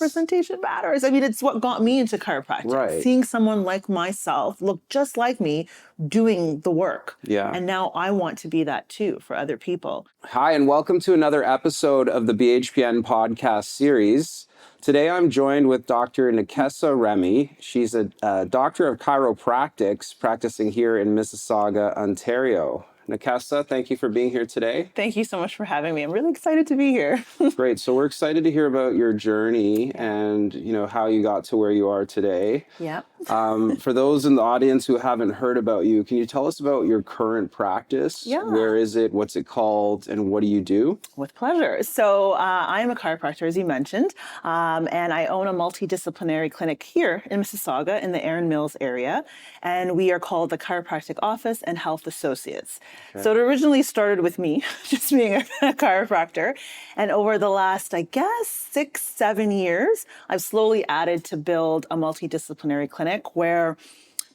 Representation matters. I mean, it's what got me into chiropractic. Right. Seeing someone like myself look just like me doing the work. Yeah. And now I want to be that too for other people. Hi, and welcome to another episode of the BHPN Podcast Series. Today I'm joined with Dr. Nekessa Remy. She's a doctor of chiropractic practicing here in Mississauga, Ontario. Nekessa, thank you for being here today. Thank you so much for having me. I'm really excited to be here. Great. So we're excited to hear about your journey and, how you got to where you are today. Yeah. For those in the audience who haven't heard about you, can you tell us about your current practice? Yeah. Where is it? What's it called? And what do you do? With pleasure. So I am a chiropractor, as you mentioned, and I own a multidisciplinary clinic here in Mississauga in the Erin Mills area. And we are called the Chiropractic Office and Health Associates. Okay. So it originally started with me, just being a chiropractor. And over the last, 6-7 years, I've slowly added to build a multidisciplinary clinic where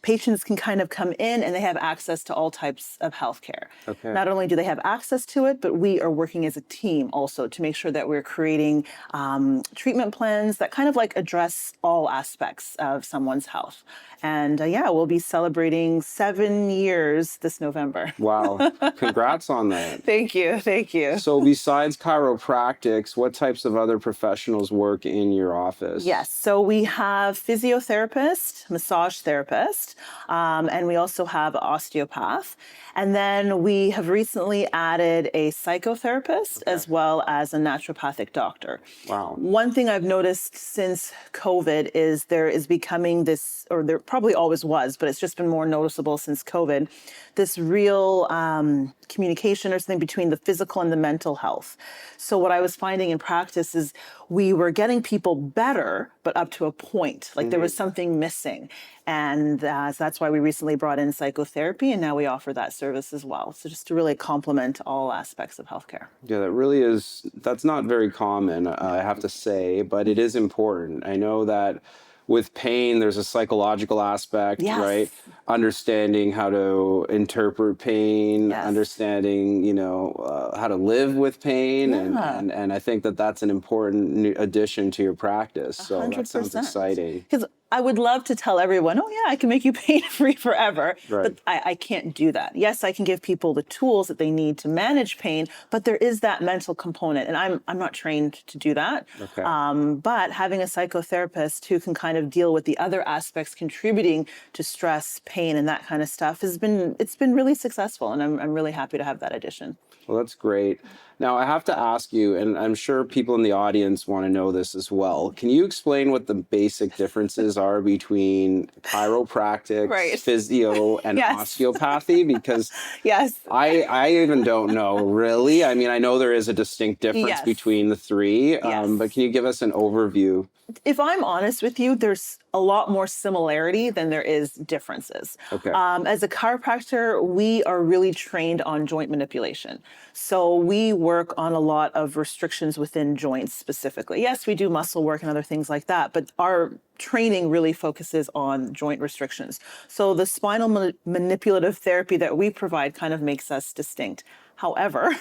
patients can kind of come in and they have access to all types of healthcare. Okay. Not only do they have access to it, but we are working as a team also to make sure that we're creating treatment plans that kind of address all aspects of someone's health. And we'll be celebrating 7 years this November. Wow. Congrats on that. Thank you. Thank you. So besides chiropractics, what types of other professionals work in your office? Yes. So we have physiotherapist, massage therapist, and we also have an osteopath. And then we have recently added a psychotherapist as well as a naturopathic doctor. Wow. One thing I've noticed since COVID is there is becoming this, or there probably always was, but it's just been more noticeable since COVID, this real communication or something between the physical and the mental health. So what I was finding in practice is we were getting people better, but up to a point. There was something missing. And so that's why we recently brought in psychotherapy, and now we offer that service as well. So just to really complement all aspects of healthcare. Yeah, that's not very common, I have to say, but it is important. I know that with pain, there's a psychological aspect, right? Understanding how to interpret pain, understanding, how to live with pain. And I think that that's an important new addition to your practice. So 100%. That sounds exciting. Because I would love to tell everyone, I can make you pain-free forever, but I can't do that. Yes, I can give people the tools that they need to manage pain, but there is that mental component, and I'm not trained to do that. Okay. But having a psychotherapist who can kind of deal with the other aspects contributing to stress, pain, and that kind of stuff it's been really successful, and I'm really happy to have that addition. Well, that's great. Now, I have to ask you, and I'm sure people in the audience want to know this as well. Can you explain what the basic differences are between chiropractic, physio, and osteopathy? Because I even don't know, really. I mean, I know there is a distinct difference between the three, but can you give us an overview? If I'm honest with you, there's a lot more similarity than there is differences. Okay. As a chiropractor, we are really trained on joint manipulation. So we work on a lot of restrictions within joints specifically. Yes, we do muscle work and other things like that, but our training really focuses on joint restrictions. So the spinal manipulative therapy that we provide kind of makes us distinct. However,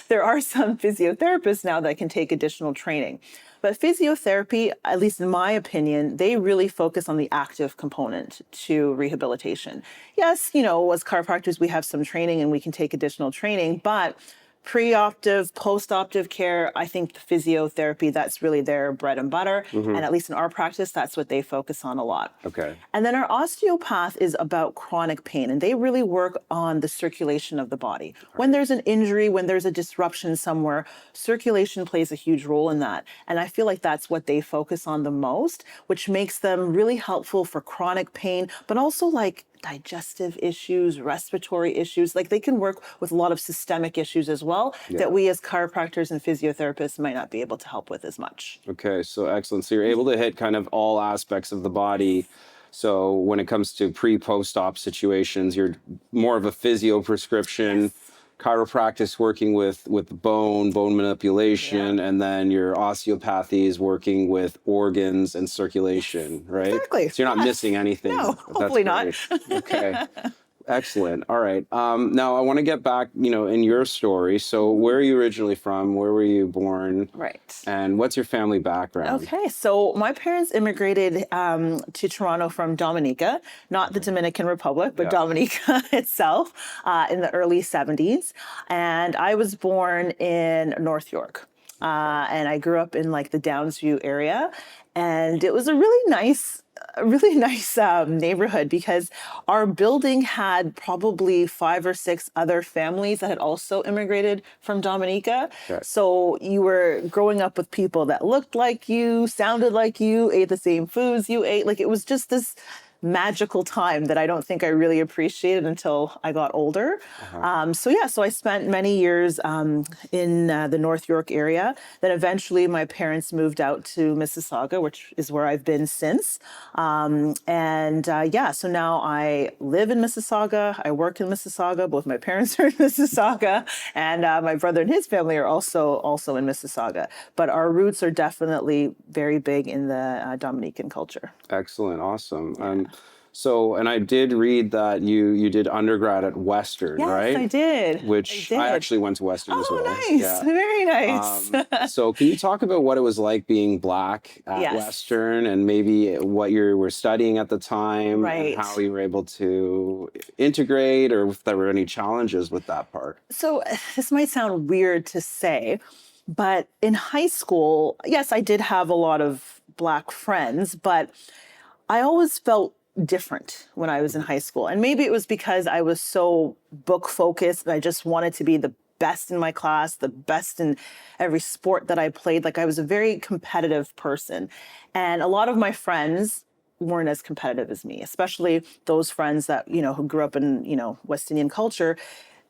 there are some physiotherapists now that can take additional training. But physiotherapy, at least in my opinion, they really focus on the active component to rehabilitation. Yes, as chiropractors, we have some training and we can take additional training, but pre-operative, post-operative care, I think the physiotherapy, that's really their bread and butter. Mm-hmm. And at least in our practice, that's what they focus on a lot. Okay. And then our osteopath is about chronic pain, and they really work on the circulation of the body. Right. When there's an injury, when there's a disruption somewhere, circulation plays a huge role in that. And I feel like that's what they focus on the most, which makes them really helpful for chronic pain, but also digestive issues, respiratory issues. They can work with a lot of systemic issues as well that we as chiropractors and physiotherapists might not be able to help with as much. Okay, so excellent. So you're able to hit kind of all aspects of the body. So when it comes to pre-post-op situations, you're more of a physio prescription. Yes. Chiropractic working with bone manipulation, and then your osteopathy is working with organs and circulation, right? Exactly. So you're not missing anything. No, hopefully not. Okay. Excellent. All right. Now I want to get back, in your story. So where are you originally from? Where were you born? Right. And what's your family background? Okay, so my parents immigrated to Toronto from Dominica, not the Dominican Republic, but Dominica itself, in the early 70s. And I was born in North York. And I grew up in like the Downsview area. And it was a really nice neighborhood because our building had probably 5 or 6 other families that had also immigrated from Dominica. Okay. So you were growing up with people that looked like you, sounded like you, ate the same foods you ate. Like it was just this magical time that I don't think I really appreciated until I got older. So I spent many years in the North York area. Then eventually my parents moved out to Mississauga, which is where I've been since. So now I live in Mississauga. I work in Mississauga. Both my parents are in Mississauga, and my brother and his family are also in Mississauga. But our roots are definitely very big in the Dominican culture. Excellent. Awesome. And I did read that you did undergrad at Western, right? Yes, I did. Which I actually went to Western as well. Nice. Yeah. Very nice. So can you talk about what it was like being Black at Western and maybe what you were studying at the time and how you were able to integrate, or if there were any challenges with that part? So this might sound weird to say, but in high school, yes, I did have a lot of Black friends, but I always felt different when I was in high school. And maybe it was because I was so book focused and I just wanted to be the best in my class, the best in every sport that I played. Like I was a very competitive person. And a lot of my friends weren't as competitive as me, especially those friends that, who grew up in, West Indian culture.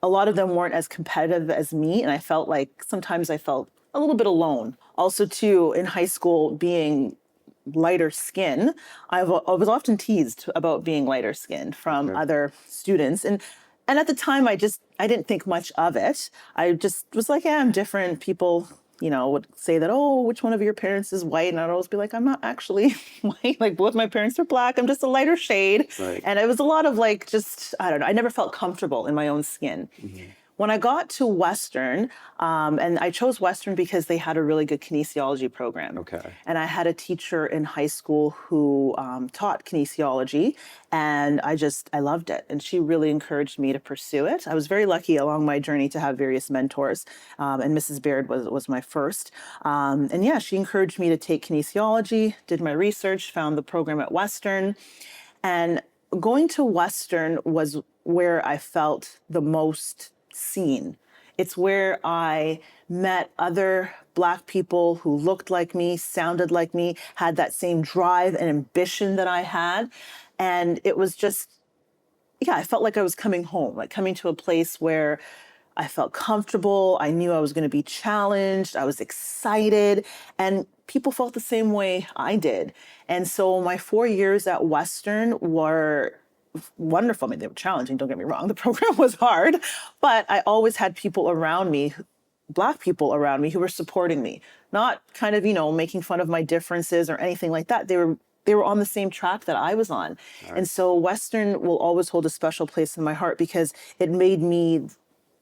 A lot of them weren't as competitive as me. And I felt like sometimes I felt a little bit alone. Also too, in high school, being lighter skin, I was often teased about being lighter skinned from other students. And at the time, I didn't think much of it. I just was like, yeah, I'm different. People, would say that, oh, which one of your parents is white? And I'd always be like, I'm not actually white. Like both my parents are Black. I'm just a lighter shade. Right. And it was a lot of like, I don't know. I never felt comfortable in my own skin. Mm-hmm. When I got to Western, and I chose Western because they had a really good kinesiology program. Okay. And I had a teacher in high school who taught kinesiology, and I loved it. And she really encouraged me to pursue it. I was very lucky along my journey to have various mentors, and Mrs. Baird was my first. She encouraged me to take kinesiology, did my research, found the program at Western. And going to Western was where I felt the most seen. It's where I met other Black people who looked like me, sounded like me, had that same drive and ambition that I had. And it was just, I felt like I was coming home, like coming to a place where I felt comfortable. I knew I was going to be challenged. I was excited. And people felt the same way I did. And so my 4 years at Western were wonderful. I mean, they were challenging, don't get me wrong. The program was hard, but I always had people around me, Black people around me, who were supporting me, not kind of, making fun of my differences or anything like that. They were on the same track that I was on. Right. And so Western will always hold a special place in my heart because it made me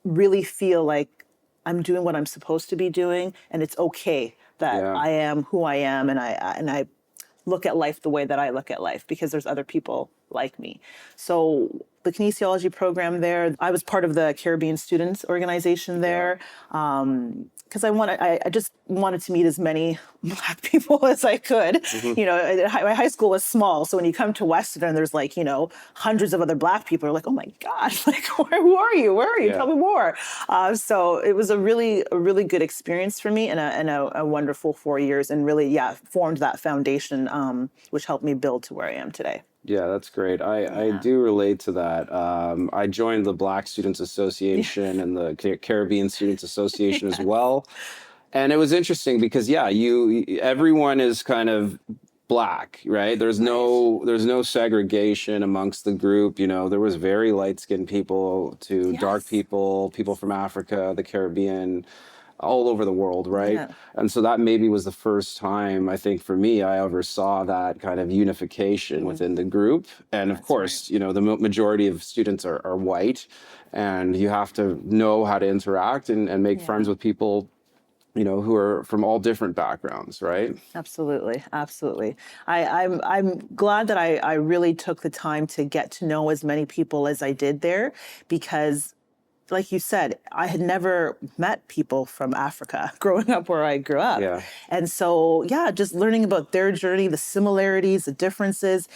really feel like I'm doing what I'm supposed to be doing, and it's okay that I am who I am, and I look at life the way that I look at life because there's other people like me. So the kinesiology program there, I was part of the Caribbean Students Organization there. Because I just wanted to meet as many Black people as I could. Mm-hmm. My high school was small, so when you come to Western, there's like, hundreds of other Black people. You're like, oh my gosh, like, who are you? Where are you? Tell me more. So it was a really good experience for me and a wonderful 4 years, and really, formed that foundation, which helped me build to where I am today. Yeah, that's great. I do relate to that. I joined the Black Students Association and the Caribbean Students Association as well. And it was interesting because, everyone is kind of Black, right? There's no segregation amongst the group. There was very light-skinned people to dark people from Africa, the Caribbean. all over the world, right? Yeah. And so that maybe was the first time, I think, for me, I ever saw that kind of unification within the group. And of course, you know, the majority of students are white, and you have to know how to interact and make friends with people, you know, who are from all different backgrounds, right? Absolutely, absolutely. I'm glad that I really took the time to get to know as many people as I did there, because like you said, I had never met people from Africa growing up where I grew up. Yeah. And so, yeah, just learning about their journey, the similarities, the differences.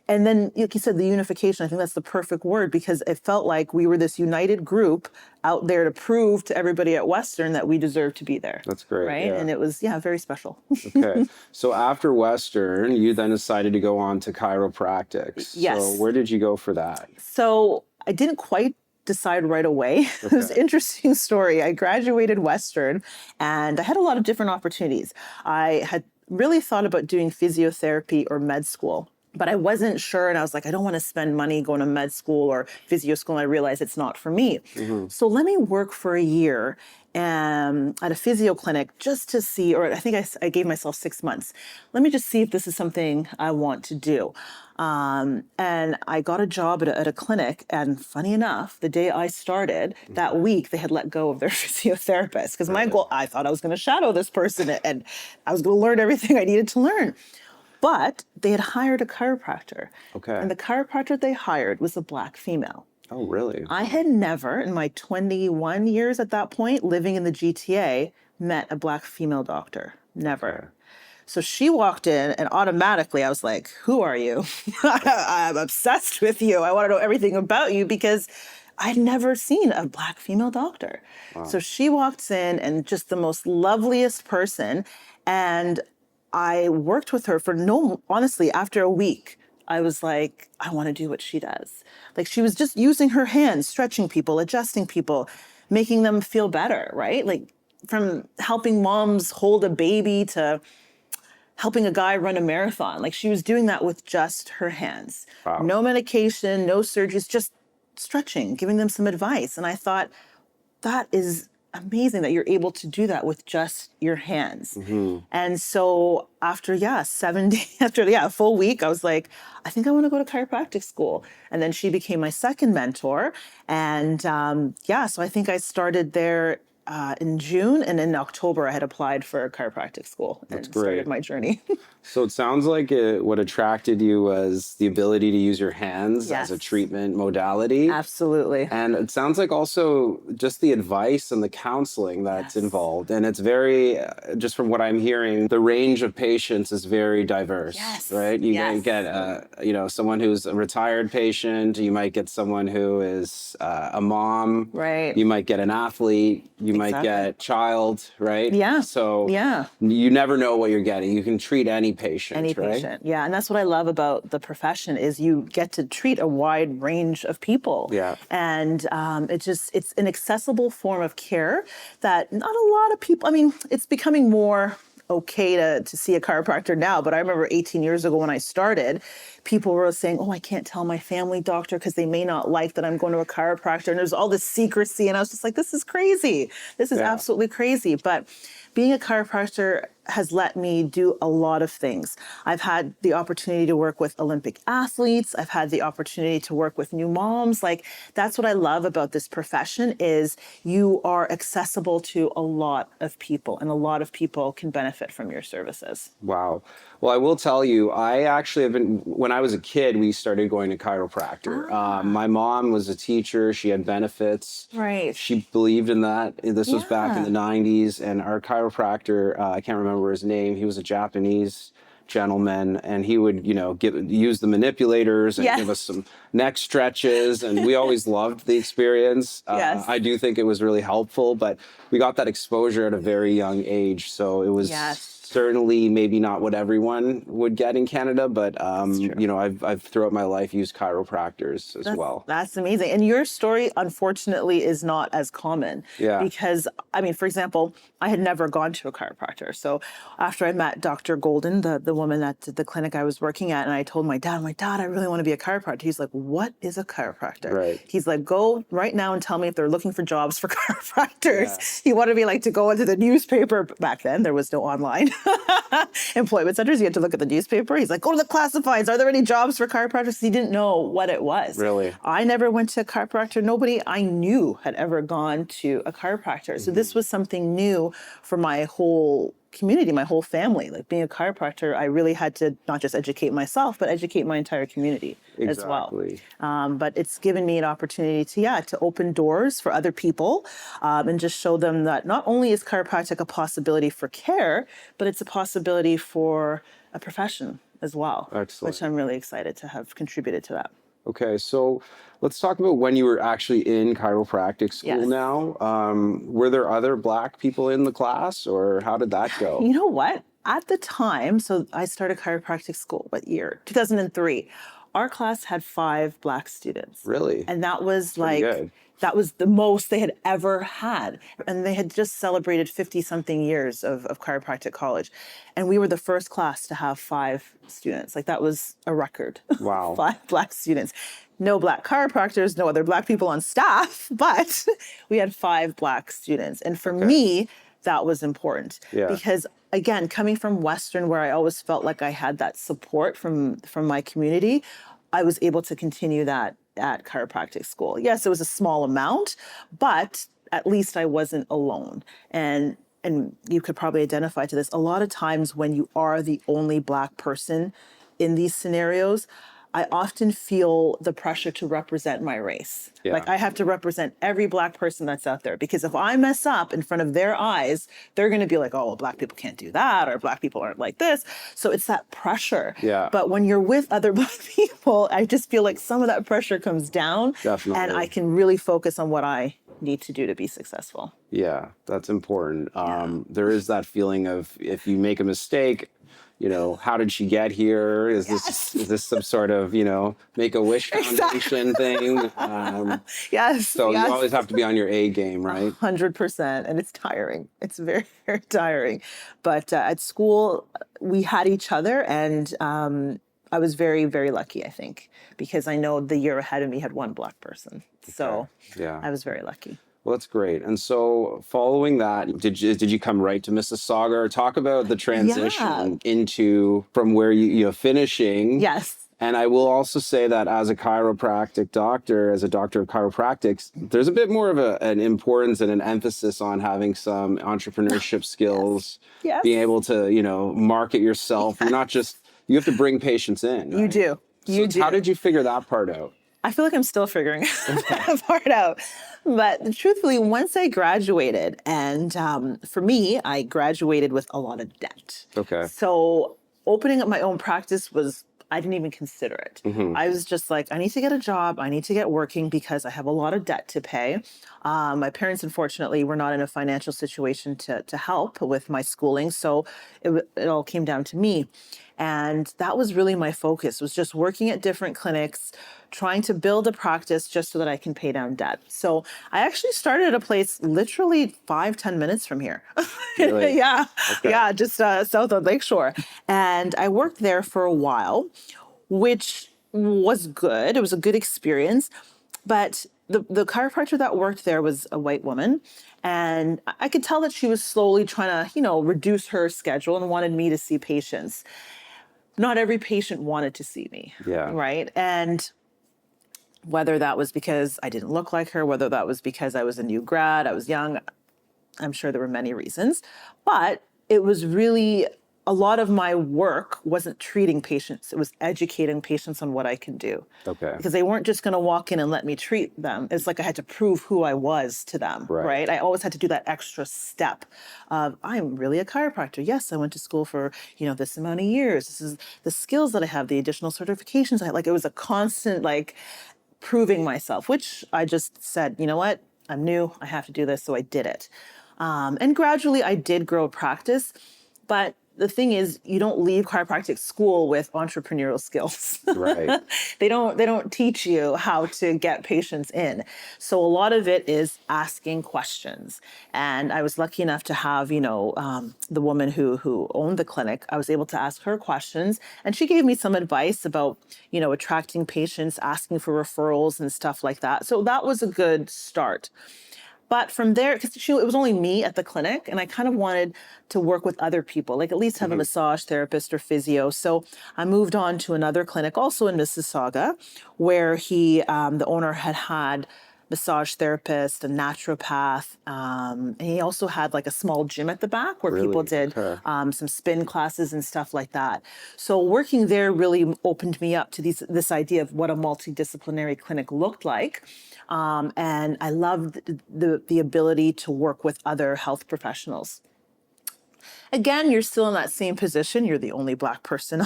And then, like you said, the unification, I think that's the perfect word, because it felt like we were this united group out there to prove to everybody at Western that we deserve to be there. That's great. Right. Yeah. And it was, very special. Okay. So after Western, you then decided to go on to chiropractic. Yes. So where did you go for that? So I didn't quite decide right away. It was an interesting story. I graduated Western and I had a lot of different opportunities. I had really thought about doing physiotherapy or med school, but I wasn't sure. And I was like, I don't want to spend money going to med school or physio school. And I realized it's not for me. So let me work for a year at a physio clinic just to see, or I think I gave myself 6 months. Let me just see if this is something I want to do. And I got a job at a clinic, and funny enough, the day I started, that week they had let go of their physiotherapist, because my goal, I thought I was going to shadow this person and I was going to learn everything I needed to learn. But they had hired a chiropractor. Okay. And the chiropractor they hired was a Black female. Oh, really? I had never, in my 21 years at that point, living in the GTA, met a Black female doctor. Never. Okay. So she walked in, and automatically I was like, who are you? I'm obsessed with you. I want to know everything about you, because I'd never seen a Black female doctor. Wow. So she walks in, and just the most loveliest person. And I worked with her for honestly, after a week, I was like, I want to do what she does. Like, she was just using her hands, stretching people, adjusting people, making them feel better, right? Like, from helping moms hold a baby to helping a guy run a marathon. Like, she was doing that with just her hands. Wow. No medication, no surgeries, just stretching, giving them some advice. And I thought, that is amazing that you're able to do that with just your hands. And so after, 7 days, after a full week, I was like, I think I want to go to chiropractic school. And then she became my second mentor. And so I think I started there in June, and in October I had applied for chiropractic school and started my journey. So it sounds like what attracted you was the ability to use your hands as a treatment modality. Absolutely. And it sounds like also just the advice and the counseling that's involved. And it's very, just from what I'm hearing, the range of patients is very diverse, right? You might get, someone who's a retired patient. You might get someone who is a mom. Right. You might get an athlete. You might get child, right? Yeah. So you never know what you're getting. You can treat any patient, right? Patient. Yeah. And that's what I love about the profession, is you get to treat a wide range of people. Yeah. And it's an accessible form of care that not a lot of people, I mean, it's becoming more okay to see a chiropractor now, but I remember 18 years ago when I started, people were saying, oh, I can't tell my family doctor because they may not like that I'm going to a chiropractor, and there's all this secrecy, and I was just like, this is crazy. This is absolutely crazy. But being a chiropractor has let me do a lot of things. I've had the opportunity to work with Olympic athletes. I've had the opportunity to work with new moms. Like, that's what I love about this profession, is you are accessible to a lot of people, and a lot of people can benefit from your services. Wow. Well, I will tell you, I actually have been, when I was a kid, we started going to chiropractor. My mom was a teacher. She had benefits. Right. She believed in that. This was back in the 90s. And our chiropractor, I can't remember his name. He was a Japanese gentleman, and he would, use the manipulators and give us some neck stretches. And we always loved the experience. I do think it was really helpful, but we got that exposure at a very young age. So it was certainly maybe not what everyone would get in Canada, but I've throughout my life used chiropractors as well. That's amazing. And your story, unfortunately, is not as common. Yeah. Because, I mean, for example, I had never gone to a chiropractor. So after I met Dr. Golden, the woman at the clinic I was working at, and I told my dad, I really want to be a chiropractor. He's like, what is a chiropractor? Right. He's like, go right now and tell me if they're looking for jobs for chiropractors. Yeah. He wanted me to go into the newspaper. Back then, there was no online employment centers. You had to look at the newspaper. He's like, go to the classifieds. Are there any jobs for chiropractors? He didn't know what it was. Really? I never went to a chiropractor. Nobody I knew had ever gone to a chiropractor. So this was something new for my whole community, my whole family. Like being a chiropractor, I really had to not just educate myself, but educate my entire community as well. But it's given me an opportunity to open doors for other people and just show them that not only is chiropractic a possibility for care, but it's a possibility for a profession as well. Excellent. Which I'm really excited to have contributed to that. Okay, so let's talk about when you were actually in chiropractic school now. Were there other Black people in the class, or how did that go? You know what? At the time, so I started chiropractic school, what year? 2003. Our class had 5 Black students. Really? And that was good. That was the most they had ever had. And they had just celebrated 50-something years of chiropractic college. And we were the first class to have 5 students. That was a record. Wow. 5 Black students. No Black chiropractors, no other Black people on staff, but we had 5 Black students. And for me, that was important. Because again, coming from Western, where I always felt like I had that support from my community, I was able to continue that at chiropractic school. Yes, it was a small amount, but at least I wasn't alone. And you could probably identify to this. A lot of times when you are the only Black person in these scenarios, I often feel the pressure to represent my race. I have to represent every Black person that's out there, because if I mess up in front of their eyes, they're going to be like, oh, well, Black people can't do that, or Black people aren't like this. So it's that pressure. But when you're with other Black people, I just feel like some of that pressure comes down. Definitely. And I can really focus on what I need to do to be successful. Yeah, that's important. There is that feeling of, if you make a mistake, how did she get here? Is this some sort of, Make-A-Wish Foundation thing? So you always have to be on your A game, right? 100%. And it's tiring. It's very, very tiring. But at school, we had each other, and I was very, very lucky, I think, because I know the year ahead of me had 1 Black person. So I was very lucky. Well, that's great. And so following that, did you come right to Mississauga, or talk about the transition into from where you finishing? Yes. And I will also say that as a chiropractic doctor, as a doctor of chiropractics, there's a bit more of an importance and an emphasis on having some entrepreneurship skills, being able to, market yourself. You're not just, you have to bring patients in. Right? You do. You do. How did you figure that part out? I feel like I'm still figuring that part out. But truthfully, once I graduated, and for me, I graduated with a lot of debt. Okay. So opening up my own practice I didn't even consider it. I was just like, I need to get a job. I need to get working because I have a lot of debt to pay. My parents, unfortunately, were not in a financial situation to help with my schooling. So it all came down to me. And that was really my focus, was just working at different clinics, trying to build a practice just so that I can pay down debt. So I actually started at a place literally 5-10 minutes from here. Really? Just south of Lakeshore. And I worked there for a while, which was good. It was a good experience. But the chiropractor that worked there was a white woman. And I could tell that she was slowly trying to, reduce her schedule and wanted me to see patients. Not every patient wanted to see me. Right. And whether that was because I didn't look like her, whether that was because I was a new grad, I was young, I'm sure there were many reasons. But it was really, a lot of my work wasn't treating patients. It was educating patients on what I can do. Okay. Because they weren't just going to walk in and let me treat them. It's like I had to prove who I was to them, right? I always had to do that extra step of, I'm really a chiropractor. Yes, I went to school for, this amount of years. This is the skills that I have, the additional certifications I had. It was a constant, proving myself, which I just said, you know what? I'm new. I have to do this. So I did it. And gradually I did grow practice. But the thing is, you don't leave chiropractic school with entrepreneurial skills. Right. They don't teach you how to get patients in. So a lot of it is asking questions. And I was lucky enough to have, the woman who owned the clinic. I was able to ask her questions, and she gave me some advice about, attracting patients, asking for referrals and stuff like that. So that was a good start. But from there, because it was only me at the clinic, and I kind of wanted to work with other people, like at least have a massage therapist or physio. So I moved on to another clinic, also in Mississauga, where the owner had massage therapist, a naturopath, and he also had like a small gym at the back where people did some spin classes and stuff like that. So working there really opened me up to this idea of what a multidisciplinary clinic looked like. And I loved the ability to work with other health professionals. Again, you're still in that same position. You're the only Black person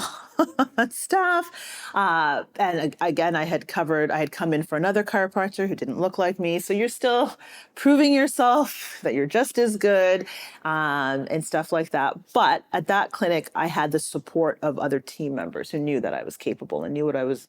on staff. And again, I had come in for another chiropractor who didn't look like me. So you're still proving yourself that you're just as good, and stuff like that. But at that clinic, I had the support of other team members who knew that I was capable and knew what I was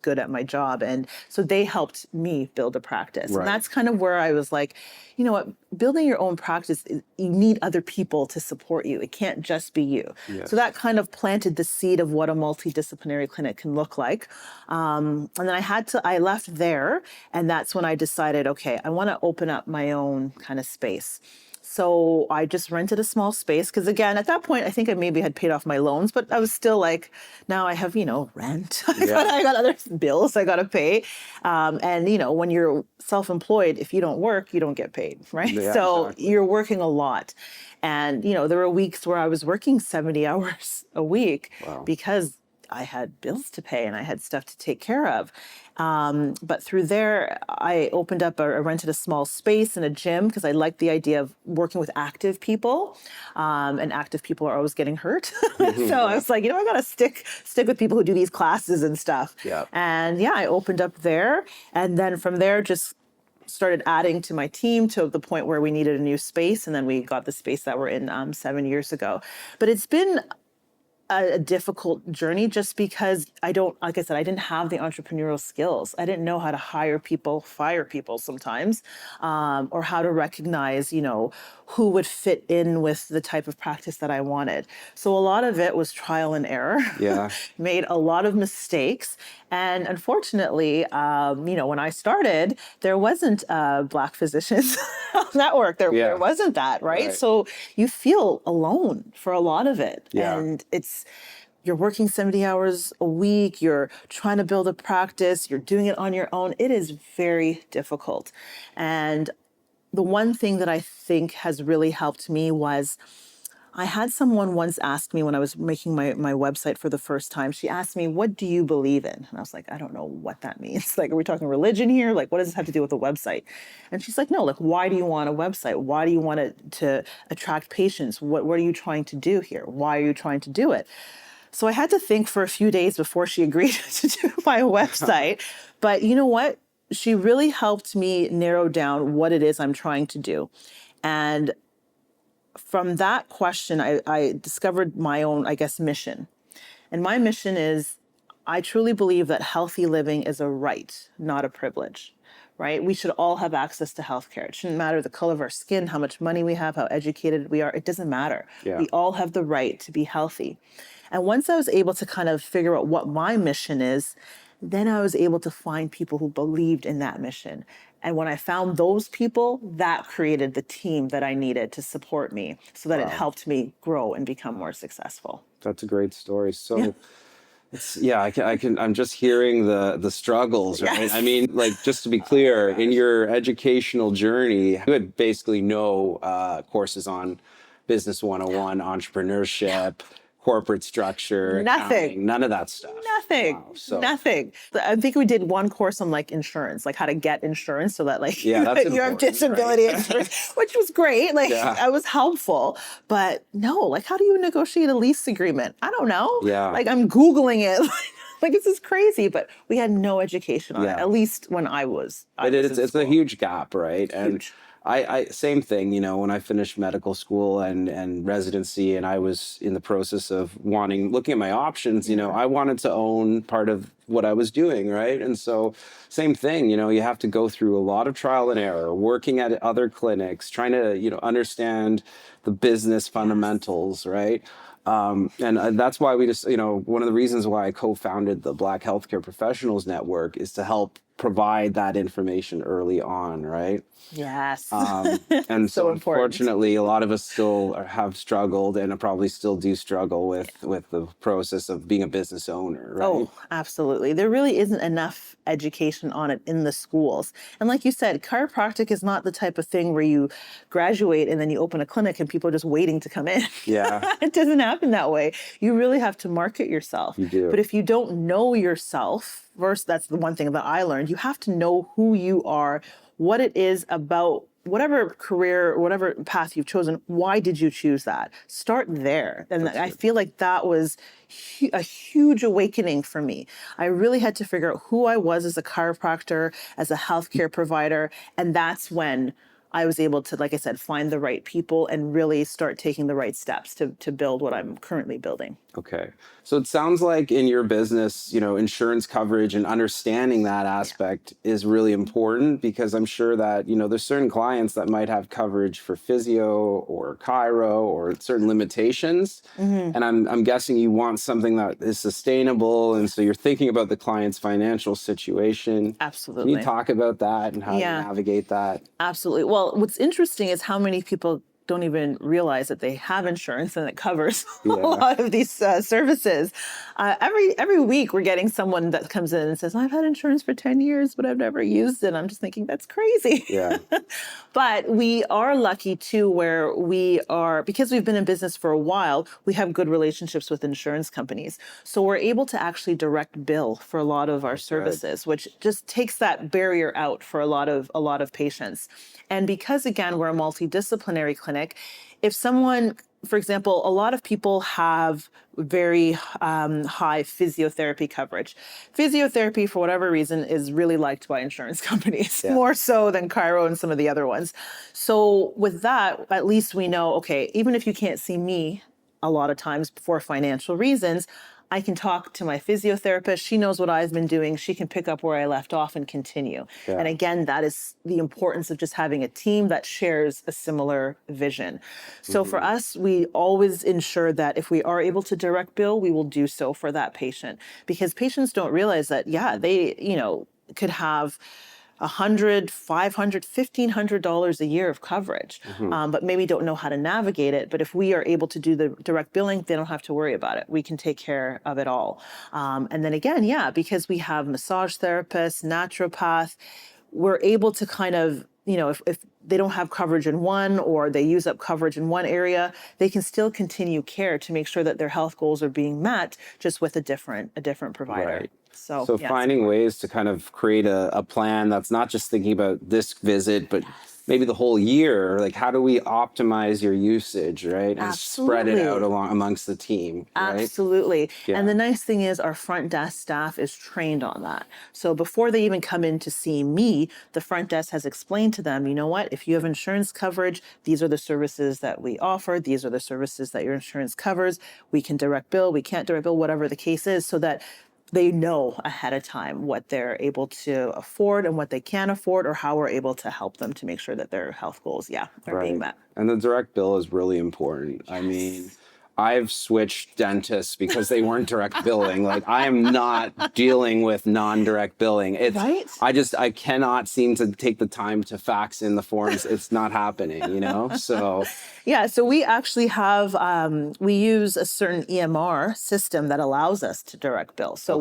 good at my job. And so they helped me build a practice. Right. And that's kind of where I was like, you know what, building your own practice, you need other people to support you. It can't just be you. Yes. So that kind of planted the seed of what a multidisciplinary clinic can look like. And then I left there, and that's when I decided, okay, I want to open up my own kind of space. So I just rented a small space because, again, at that point, I think I maybe had paid off my loans, but I was still like, now I have, rent. I got other bills I got to pay. And, when you're self-employed, if you don't work, you don't get paid, right? Yeah, so exactly. You're working a lot. And, there were weeks where I was working 70 hours a week because I had bills to pay and I had stuff to take care of. But through there, I rented a small space and a gym because I liked the idea of working with active people. And active people are always getting hurt. So I was like, I got to stick with people who do these classes and stuff. Yeah. And I opened up there. And then from there, just started adding to my team to the point where we needed a new space. And then we got the space that we're in 7 years ago. But it's been a difficult journey just because like I said, I didn't have the entrepreneurial skills. I didn't know how to hire people, fire people sometimes, or how to recognize, who would fit in with the type of practice that I wanted. So a lot of it was trial and error. Yeah. Made a lot of mistakes. And unfortunately, when I started, there wasn't Black physicians network. There wasn't that, right? So you feel alone for a lot of it. Yeah. And you're working 70 hours a week, you're trying to build a practice, you're doing it on your own. It is very difficult. And the one thing that I think has really helped me was I had someone once ask me when I was making my website for the first time, she asked me, what do you believe in? And I was like, I don't know what that means. Like, are we talking religion here? Like, what does this have to do with a website? And she's like, no, like, why do you want a website? Why do you want it to attract patients? What are you trying to do here? Why are you trying to do it? So I had to think for a few days before she agreed to do my website. But you know what? She really helped me narrow down what it is I'm trying to do. And from that question, I discovered my own, mission. And my mission is, I truly believe that healthy living is a right, not a privilege, right? We should all have access to healthcare. It shouldn't matter the color of our skin, how much money we have, how educated we are. It doesn't matter. Yeah. We all have the right to be healthy. And once I was able to kind of figure out what my mission is, then I was able to find people who believed in that mission. And when I found those people, that created the team that I needed to support me so that it helped me grow and become more successful. That's a great story. So I'm just hearing the struggles, right? Yes. I mean, like, just to be clear, in your educational journey, you had basically no courses on Business 101, entrepreneurship, corporate structure, accounting, none of that stuff. Nothing. Wow. Nothing. I think we did one course on insurance, how to get insurance so that you have disability insurance, which was great. That was helpful. But no, how do you negotiate a lease agreement? I don't know. Yeah. I'm Googling it. This is crazy, but we had no education on it, at least when I was. It's a huge gap, right? And I same thing, you know, when I finished medical school and residency, and I was in the process of looking at my options, you know, I wanted to own part of what I was doing, right? And so same thing, you know, you have to go through a lot of trial and error, working at other clinics, trying to, you know, understand the business fundamentals, right? And that's why we just, you know, one of the reasons why I co-founded the Black Healthcare Professionals Network is to help provide that information early on, right? Yes. And so important. unfortunately, a lot of us still have struggled and probably still do struggle with the process of being a business owner, right? Oh, absolutely. There really isn't enough education on it in the schools. And like you said, chiropractic is not the type of thing where you graduate and then you open a clinic and people are just waiting to come in. Yeah. It doesn't happen that way. You really have to market yourself. You do. But if you don't know yourself, first, that's the one thing that I learned, you have to know who you are, what it is about whatever career, whatever path you've chosen, why did you choose that? Start there. And I feel like that was a huge awakening for me. I really had to figure out who I was as a chiropractor, as a healthcare provider. And that's when I was able to, like I said, find the right people and really start taking the right steps to build what I'm currently building. Okay. So it sounds like in your business, you know, insurance coverage and understanding that aspect is really important, because I'm sure that, you know, there's certain clients that might have coverage for physio or chiro or certain limitations. And I'm guessing you want something that is sustainable. And so you're thinking about the client's financial situation. Absolutely. Can you talk about that and how you navigate that? Absolutely. Well, what's interesting is how many people don't even realize that they have insurance and it covers a lot of these services. Every week we're getting someone that comes in and says, I've had insurance for 10 years, but I've never used it. I'm just thinking, that's crazy. Yeah. But we are lucky too, where we are, because we've been in business for a while, we have good relationships with insurance companies. So we're able to actually direct bill for a lot of our services, which just takes that barrier out for a lot of patients. And because, again, we're a multidisciplinary clinic, if someone, for example, a lot of people have very high physiotherapy coverage. Physiotherapy, for whatever reason, is really liked by insurance companies, more so than chiro and some of the other ones. So with that, at least we know, okay, even if you can't see me a lot of times for financial reasons, I can talk to my physiotherapist. She knows what I've been doing. She can pick up where I left off and continue. Yeah. And again, that is the importance of just having a team that shares a similar vision. So for us, we always ensure that if we are able to direct bill, we will do so for that patient, because patients don't realize that, they, could have $100, $500, $1,500 a year of coverage, but maybe don't know how to navigate it. But if we are able to do the direct billing, they don't have to worry about it. We can take care of it all. And then again, because we have massage therapists, naturopath, we're able to kind of, if they don't have coverage in one, or they use up coverage in one area, they can still continue care to make sure that their health goals are being met, just with a different provider. Right. So finding ways to kind of create a plan that's not just thinking about this visit, but maybe the whole year. Like, how do we optimize your usage, right? And spread it out amongst the team, right? Absolutely. Yeah. And the nice thing is our front desk staff is trained on that. So before they even come in to see me, the front desk has explained to them, you know what, if you have insurance coverage, these are the services that we offer. These are the services that your insurance covers. We can direct bill, we can't direct bill, whatever the case is, so that they know ahead of time what they're able to afford and what they can't afford, or how we're able to help them to make sure that their health goals, are being met. And the direct bill is really important. Yes. I mean, I've switched dentists because they weren't direct billing. Like, I am not dealing with non-direct billing. It's, right? I cannot seem to take the time to fax in the forms. It's not happening, So. Yeah, so we actually have, we use a certain EMR system that allows us to direct bill. So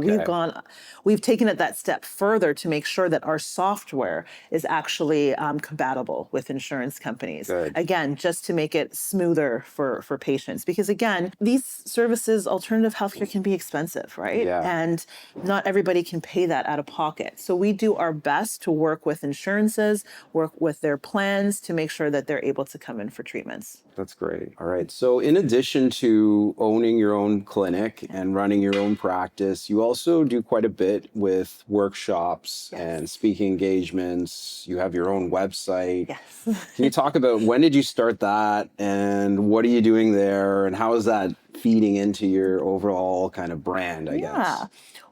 we've taken it that step further to make sure that our software is actually compatible with insurance companies. Good. Again, just to make it smoother for patients. Because again, again, these services, alternative healthcare can be expensive, right? Yeah. And not everybody can pay that out of pocket. So we do our best to work with insurances, work with their plans to make sure that they're able to come in for treatments. That's great. All right. So in addition to owning your own clinic and running your own practice, you also do quite a bit with workshops and speaking engagements. You have your own website. Yes. Can you talk about when did you start that and what are you doing there and how is that feeding into your overall kind of brand, I guess?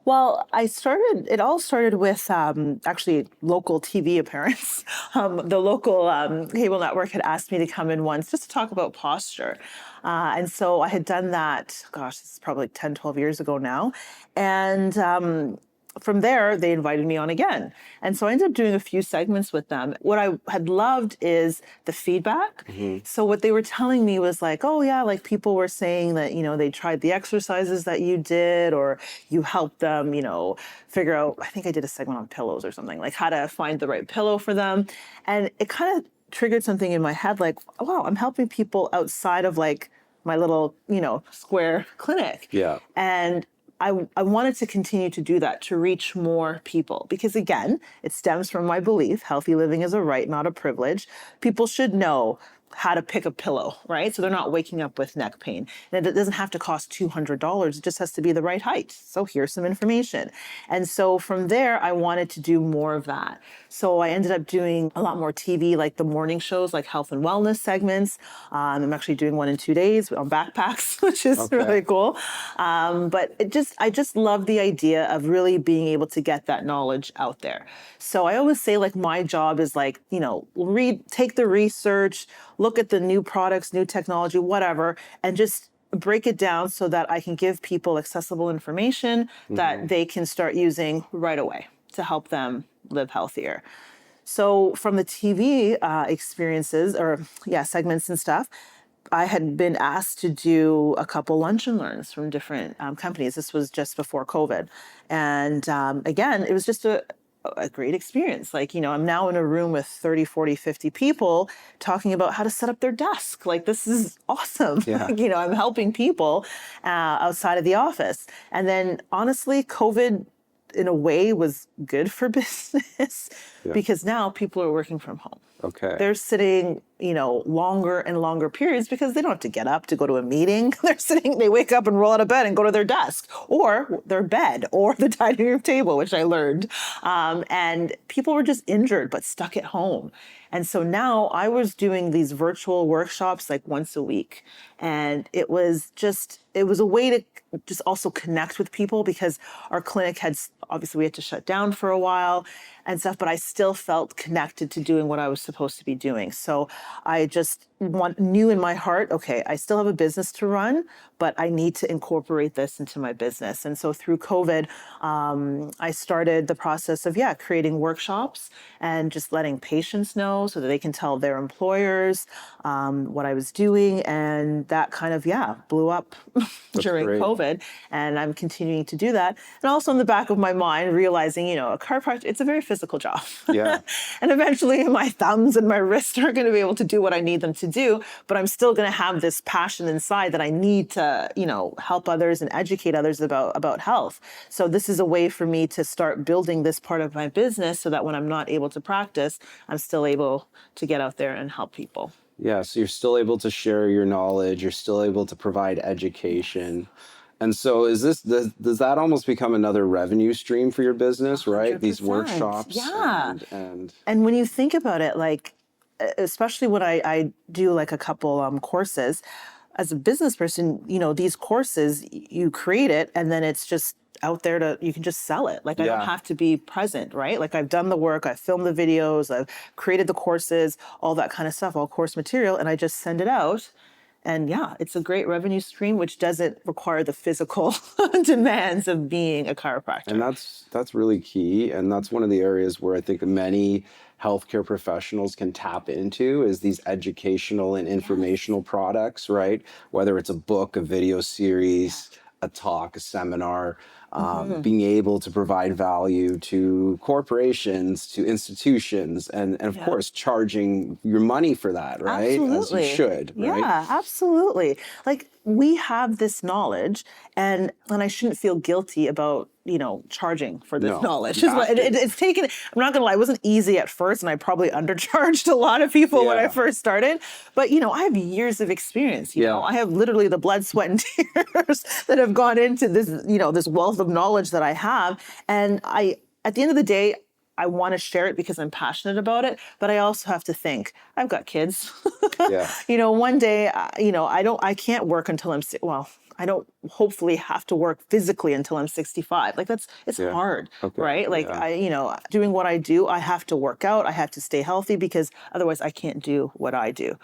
Well, it all started with actually local TV appearance. The local cable network had asked me to come in once just to talk about posture. And so I had done that, gosh, this is probably 10, 12 years ago now. And from there, they invited me on again. And so I ended up doing a few segments with them. What I had loved is the feedback. So what they were telling me was like, oh yeah, like people were saying that, they tried the exercises that you did, or you helped them, figure out, I think I did a segment on pillows or something, like how to find the right pillow for them. And it kind of triggered something in my head, like, wow, I'm helping people outside of like my little, square clinic. Yeah. And I wanted to continue to do that, to reach more people, because again, it stems from my belief, healthy living is a right, not a privilege. People should know how to pick a pillow, right? So they're not waking up with neck pain. And it doesn't have to cost $200. It just has to be the right height. So here's some information. And so from there, I wanted to do more of that. So I ended up doing a lot more TV, like the morning shows, like health and wellness segments. I'm actually doing one in 2 days on backpacks, which is really cool. But I just love the idea of really being able to get that knowledge out there. So I always say like my job is like, take the research, look at the new products, new technology, whatever, and just break it down so that I can give people accessible information that they can start using right away to help them live healthier. So from the TV experiences segments and stuff, I had been asked to do a couple lunch and learns from different companies. This was just before COVID. And again, it was just a great experience. Like, I'm now in a room with 30, 40, 50 people talking about how to set up their desk. Like, this is awesome. Yeah. I'm helping people outside of the office. And then honestly, COVID in a way was good for business because now people are working from home. Okay. They're sitting, longer and longer periods because they don't have to get up to go to a meeting. They wake up and roll out of bed and go to their desk or their bed or the dining room table, which I learned. And people were just injured, but stuck at home. And so now I was doing these virtual workshops like once a week. And it was a way to just also connect with people because our clinic obviously we had to shut down for a while and stuff, but I still felt connected to doing what I was supposed to be doing. So I just knew in my heart, okay, I still have a business to run, but I need to incorporate this into my business. And so through COVID, I started the process of, creating workshops and just letting patients know so that they can tell their employers what I was doing. And that kind of, blew up during COVID. And I'm continuing to do that. And also in the back of my mind, realizing, a chiropractor, it's a very physical job. Yeah. And eventually my thumbs and my wrists are going to be able to do what I need them to do, but I'm still going to have this passion inside that I need to, help others and educate others about health. So this is a way for me to start building this part of my business so that when I'm not able to practice, I'm still able to get out there and help people. Yeah, so you're still able to share your knowledge, you're still able to provide education. And so does that almost become another revenue stream for your business, right? 100%. These workshops. Yeah. And when you think about it, like, especially when I do like a couple courses, as a business person, these courses, you create it and then it's just out there you can just sell it. Like I don't have to be present, right? Like I've done the work, I've filmed the videos, I've created the courses, all that kind of stuff, all course material, and I just send it out. And it's a great revenue stream, which doesn't require the physical demands of being a chiropractor. And that's really key. And that's one of the areas where I think many healthcare professionals can tap into is these educational and informational products, right? Whether it's a book, a video series, a talk, a seminar, being able to provide value to corporations, to institutions, and of course, charging your money for that, right? Absolutely. As you should, right? Yeah, absolutely. Like, we have this knowledge, and I shouldn't feel guilty about, charging for this knowledge. It's taken, I'm not gonna lie, it wasn't easy at first, and I probably undercharged a lot of people when I first started. But I have years of experience. I have literally the blood, sweat, and tears that have gone into this, this wealth of knowledge that I have. And at the end of the day, I want to share it because I'm passionate about it, but I also have to think, I've got kids. One day, I can't work until I don't hopefully have to work physically until I'm 65. Like it's hard, right? Like doing what I do, I have to work out. I have to stay healthy because otherwise I can't do what I do.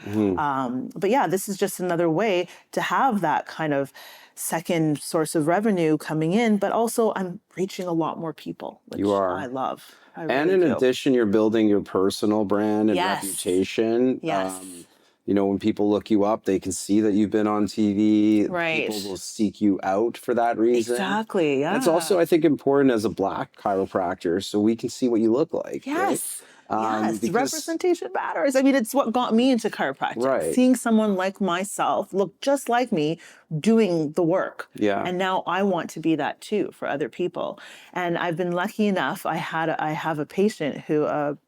But this is just another way to have that kind of second source of revenue coming in, but also I'm reaching a lot more people, which I love. And in addition, you're building your personal brand and reputation. When people look you up, they can see that you've been on TV. Right. People will seek you out for that reason. Exactly. Yeah. It's also, I think, important as a Black chiropractor, so we can see what you look like. Yes. Yes, representation matters. I mean, it's what got me into chiropractic. Right. Seeing someone like myself look just like me doing the work. Yeah. And now I want to be that too for other people. And I've been lucky enough. I have a patient who, a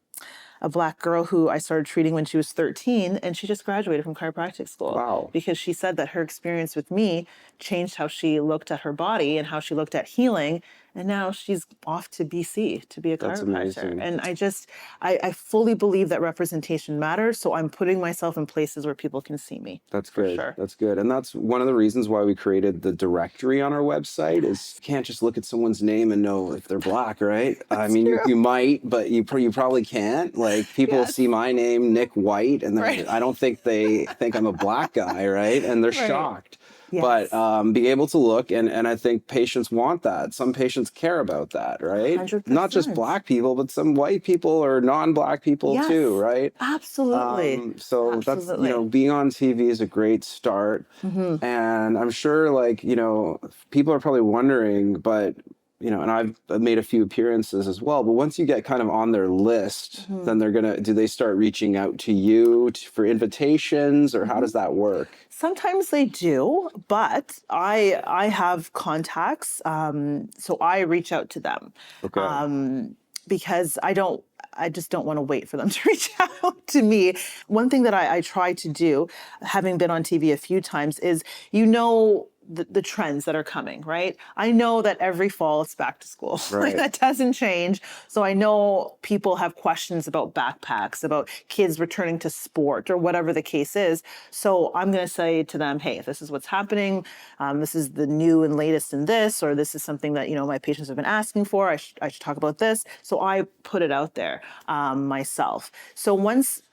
Black girl who I started treating when she was 13, and she just graduated from chiropractic school. Wow. Because she said that her experience with me changed how she looked at her body and how she looked at healing. And now she's off to BC to be a chiropractor. That's amazing. And I fully believe that representation matters. So I'm putting myself in places where people can see me. That's good. Sure. That's good. And that's one of the reasons why we created the directory on our website is you can't just look at someone's name and know if they're Black, right? I mean, you might, but you probably can't. Like people see my name, Nick White, and I don't think they think I'm a Black guy, right? And they're shocked. Yes. But be able to look, and I think patients want that. Some patients care about that, right? 100%. Not just Black people, but some white people or non-Black people too, right? Absolutely. So that's, being on TV is a great start. Mm-hmm. And I'm sure people are probably wondering, but and I've made a few appearances as well, but once you get kind of on their list, then do they start reaching out to you for invitations, or how does that work? Sometimes they do, but I have contacts, so I reach out to them. Okay. Because I just don't want to wait for them to reach out to me. One thing that I try to do, having been on TV a few times, is the trends that are coming, right? I know that every fall it's back to school. Right. That doesn't change. So I know people have questions about backpacks, about kids returning to sport, or whatever the case is. So I'm going to say to them, hey, this is what's happening. This is the new and latest in this, or this is something that, my patients have been asking for. I should talk about this. So I put it out there myself. So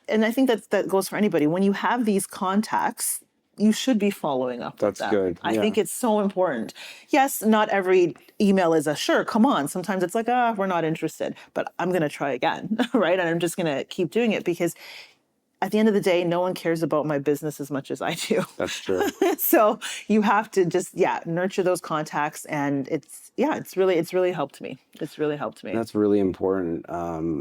and I think that goes for anybody. When you have these contacts, you should be following up with them. That's good. I think it's so important. Yes, not every email is a sure, come on. Sometimes it's like, we're not interested, but I'm going to try again, right? And I'm just going to keep doing it because at the end of the day, no one cares about my business as much as I do. That's true. So you have to just, nurture those contacts. And it's really helped me. It's really helped me. That's really important,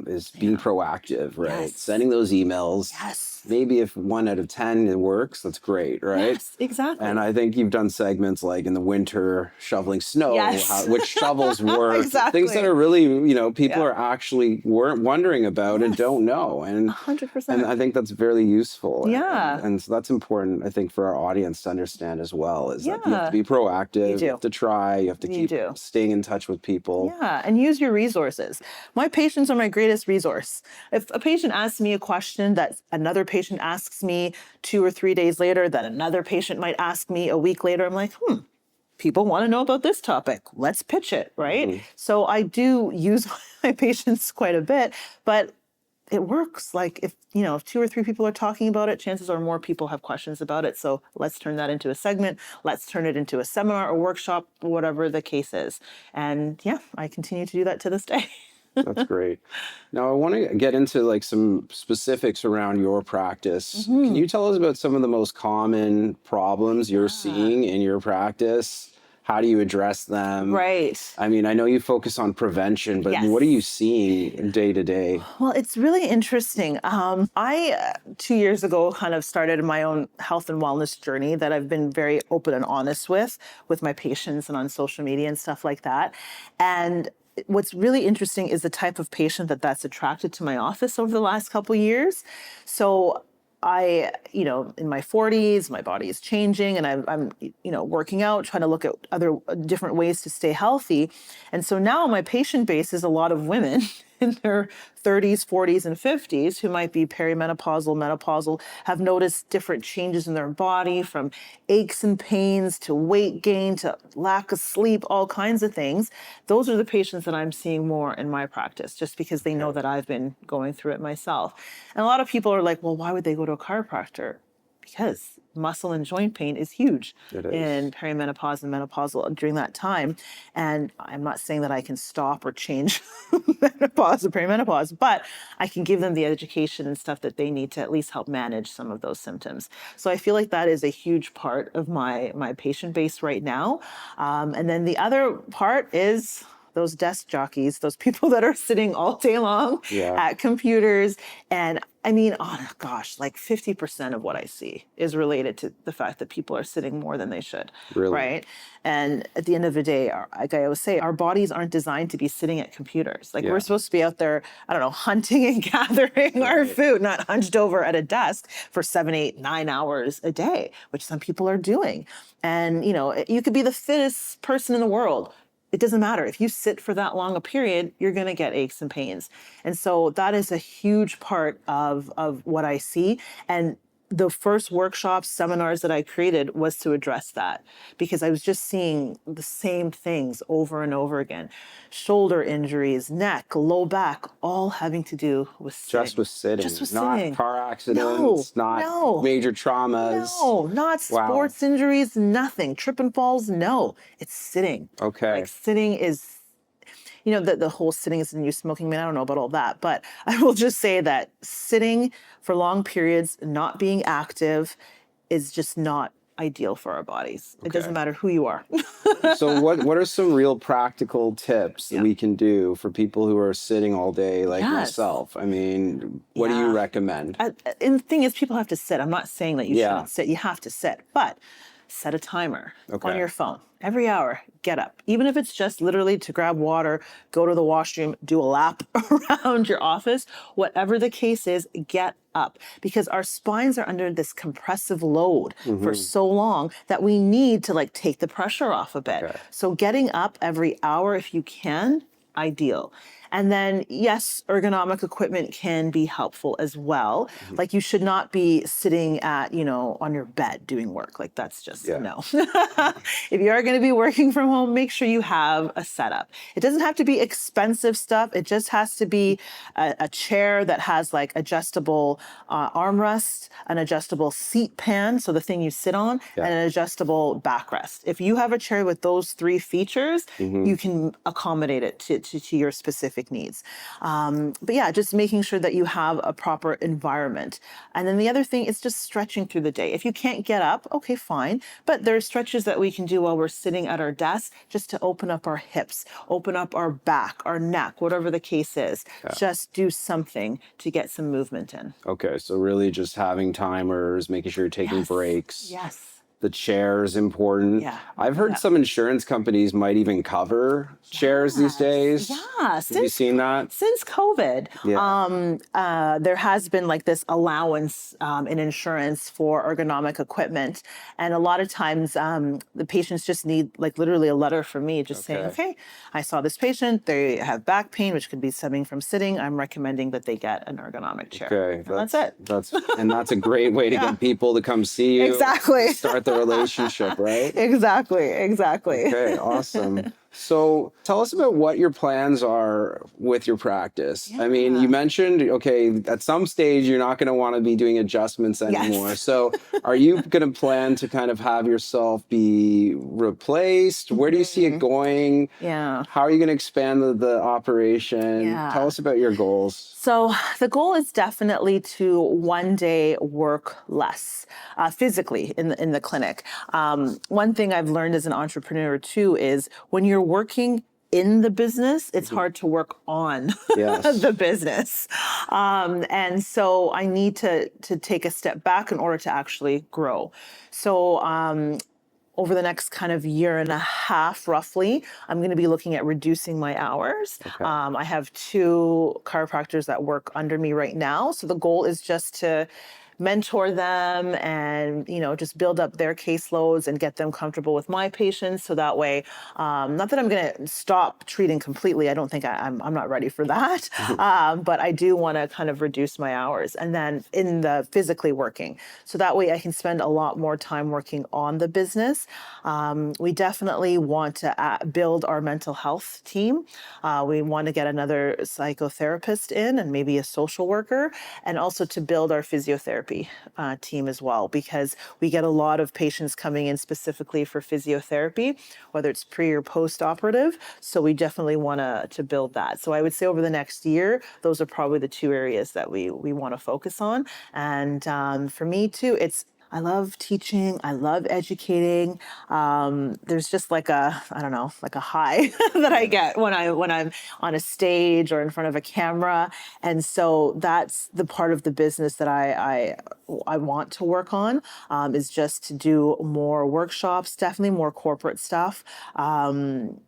is being proactive, right? Yes. Sending those emails. Yes. Maybe if 1 out of 10 it works, that's great, right? Yes, exactly. And I think you've done segments like in the winter, shoveling snow, which shovels work. Exactly. Things that are really, people are actually wondering about and don't know. And 100%. And I think that's very useful. Yeah. And so that's important, I think, for our audience to understand as well, is that you have to be proactive, you have to try, you have to keep staying in touch with people. Yeah, and use your resources. My patients are my greatest resource. If a patient asks me a question that another patient asks me 2 or 3 days later, that another patient might ask me a week later, I'm like, people want to know about this topic. Let's pitch it, right? Mm-hmm. So I do use my patients quite a bit, but it works. Like if 2 or 3 people are talking about it, chances are more people have questions about it. So let's turn that into a segment. Let's turn it into a seminar or workshop, whatever the case is. And I continue to do that to this day. That's great. Now I want to get into some specifics around your practice. Mm-hmm. Can you tell us about some of the most common problems you're seeing in your practice? How do you address them? Right. I mean, I know you focus on prevention, but what are you seeing day to day? Well, it's really interesting. I 2 years ago kind of started my own health and wellness journey that I've been very open and honest with my patients and on social media and stuff like that. And what's really interesting is the type of patient that's attracted to my office over the last couple of years. So I, in my 40s, my body is changing and I'm working out, trying to look at other different ways to stay healthy. And so now my patient base is a lot of women in their 30s, 40s, and 50s who might be perimenopausal, menopausal, have noticed different changes in their body, from aches and pains to weight gain to lack of sleep, all kinds of things. Those are the patients that I'm seeing more in my practice, just because they know that I've been going through it myself. And a lot of people are like, well, why would they go to a chiropractor? Because muscle and joint pain is huge in perimenopause and menopausal during that time. And I'm not saying that I can stop or change menopause or perimenopause, but I can give them the education and stuff that they need to at least help manage some of those symptoms. So I feel like that is a huge part of my patient base right now. And then the other part is those desk jockeys, those people that are sitting all day long at computers. And I mean, oh gosh, like 50% of what I see is related to the fact that people are sitting more than they should, right? And at the end of the day, like I always say, our bodies aren't designed to be sitting at computers. Like we're supposed to be out there, I don't know, hunting and gathering our food, not hunched over at a desk for 7, 8, 9 hours a day, which some people are doing. And, you could be the fittest person in the world. It doesn't matter. If you sit for that long a period, you're going to get aches and pains. And so that is a huge part of what I see. And the first workshops, seminars that I created was to address that, because I was just seeing the same things over and over again. Shoulder injuries, neck, low back, all having to do with sitting. Just with sitting. Just with not sitting. Car accidents, not major traumas. No, not sports injuries, nothing. Trip and falls, no. It's sitting. Okay. Like sitting is, the whole sitting is the new smoking. I don't know about all that, but I will just say that sitting for long periods, not being active, is just not ideal for our bodies. It doesn't matter who you are. So what are some real practical tips that we can do for people who are sitting all day like myself? I mean, what do you recommend? And the thing is, people have to sit. I'm not saying that you shouldn't sit. You have to sit, but set a timer on your phone. Every hour, get up. Even if it's just literally to grab water, go to the washroom, do a lap around your office, whatever the case is, get up. Because our spines are under this compressive load for so long that we need to take the pressure off a bit. So getting up every hour if you can, ideal. And then, yes, ergonomic equipment can be helpful as well. Like you should not be sitting at, on your bed doing work. Like that's just no. If you are going to be working from home, make sure you have a setup. It doesn't have to be expensive stuff. It just has to be a chair that has adjustable armrest, an adjustable seat pan, so the thing you sit on, and an adjustable backrest. If you have a chair with those 3 features, you can accommodate it to your specific needs. But yeah, just making sure that you have a proper environment. And then the other thing is just stretching through the day. If you can't get up, okay, fine. But there are stretches that we can do while we're sitting at our desk just to open up our hips, open up our back, our neck, whatever the case is. Just do something to get some movement in. Okay, so really just having timers, making sure you're taking breaks. Yes. The chair is important. Yeah. I've heard some insurance companies might even cover chairs these days. Yeah. Have you seen that? Since COVID, there has been this allowance in insurance for ergonomic equipment. And a lot of times the patients just need literally a letter from me just saying, okay, I saw this patient, they have back pain, which could be stemming from sitting. I'm recommending that they get an ergonomic chair. Okay. That's it. That's a great way to get people to come see you. Exactly. Start the relationship, right? Exactly. Okay, awesome. So tell us about what your plans are with your practice. I mean, you mentioned, okay, at some stage, you're not going to want to be doing adjustments anymore. Yes. So are you going to plan to kind of have yourself be replaced? Where do you see it going? Yeah. How are you going to expand the operation? Yeah. Tell us about your goals. So the goal is definitely to one day work less physically in the clinic. One thing I've learned as an entrepreneur too is when you're working in the business, it's hard to work on the business. And so I need to take a step back in order to actually grow. So over the next kind of year and a half, roughly, I'm going to be looking at reducing my hours. Okay. I have 2 chiropractors that work under me right now. So the goal is just to mentor them and, you know, just build up their caseloads and get them comfortable with my patients. So that way, not that I'm going to stop treating completely. I don't think I'm not ready for that. But I do want to kind of reduce my hours and then in the physically working. So that way I can spend a lot more time working on the business. We definitely want to build our mental health team. We want to get another psychotherapist in and maybe a social worker, and also to build our physiotherapy team as well, because we get a lot of patients coming in specifically for physiotherapy, whether it's pre or post operative. So we definitely want to build that. So I would say over the next year, those are probably the 2 areas that we want to focus on. And for me too, I love teaching. I love educating. There's just like a high that I get when I'm on a stage or in front of a camera. And so that's the part of the business that I want to work on, is just to do more workshops, definitely more corporate stuff. You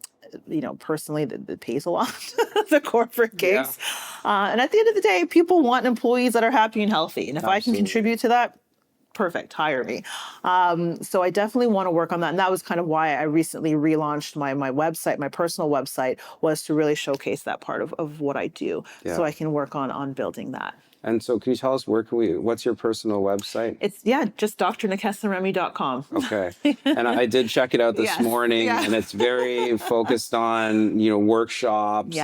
know, personally, that pays a lot, the corporate gigs. And at the end of the day, people want employees that are happy and healthy. And if I can contribute to that, perfect, hire me. So I definitely want to work on that. And that was kind of why I recently relaunched my website. My personal website was to really showcase that part of what I do. So I can work on building that. And so can you tell us what's your personal website? It's just drnekessaremy.com. Okay. And I did check it out this morning, and it's very focused on, you know, workshops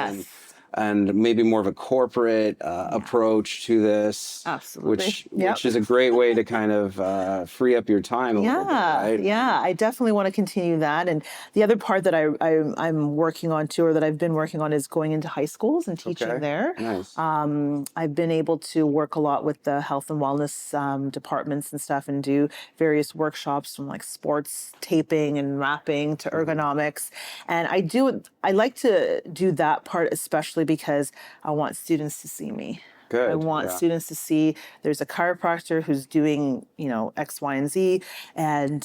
and maybe more of a corporate approach to this. Absolutely. Which is a great way to kind of free up your time a little bit, right? Yeah, I definitely want to continue that. And the other part that I'm working on too, or that I've been working on, is going into high schools and teaching there. Nice. I've been able to work a lot with the health and wellness departments and stuff, and do various workshops from like sports taping and wrapping to ergonomics. And I like to do that part, especially because I want students to see me. Good. I want students to see there's a chiropractor who's doing, you know, X, Y, and Z, and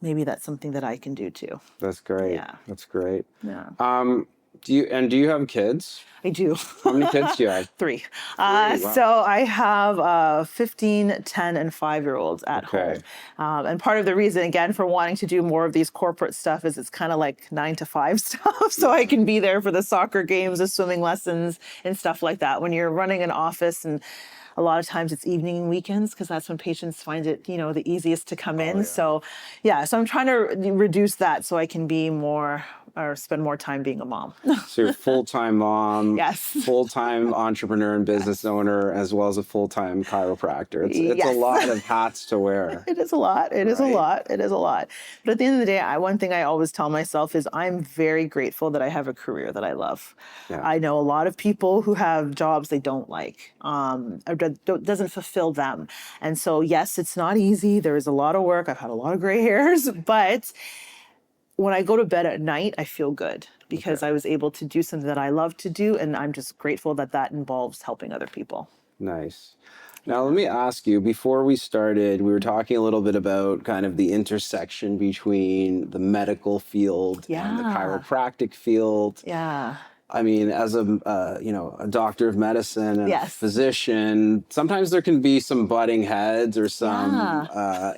maybe that's something that I can do too. That's great. Yeah. That's great. Yeah. Do you have kids? I do. How many kids do you have? 3. Wow. So I have 15, 10, and 5-year-olds at home. And part of the reason, again, for wanting to do more of these corporate stuff is it's kind of like 9 to 5 stuff. So I can be there for the soccer games, the swimming lessons, and stuff like that. When you're running an office, and a lot of times it's evening and weekends, because that's when patients find it, you know, the easiest to come in. So so I'm trying to reduce that so I can be more, or spend more time being a mom. So you're a full-time mom, Yes. full-time entrepreneur and business owner, as well as a full-time chiropractor. It's a lot of hats to wear. It is a lot. It is a lot. It is a lot. But at the end of the day, one thing I always tell myself is I'm very grateful that I have a career that I love. I know a lot of people who have jobs they don't like, or doesn't fulfill them. And so, yes, it's not easy. There is a lot of work. I've had a lot of gray hairs, but when I go to bed at night, I feel good because I was able to do something that I love to do. And I'm just grateful that that involves helping other people. Nice. Now, let me ask you, before we started, we were talking a little bit about kind of the intersection between the medical field and the chiropractic field. Yeah. I mean, as a doctor of medicine and a physician, sometimes there can be some butting heads or some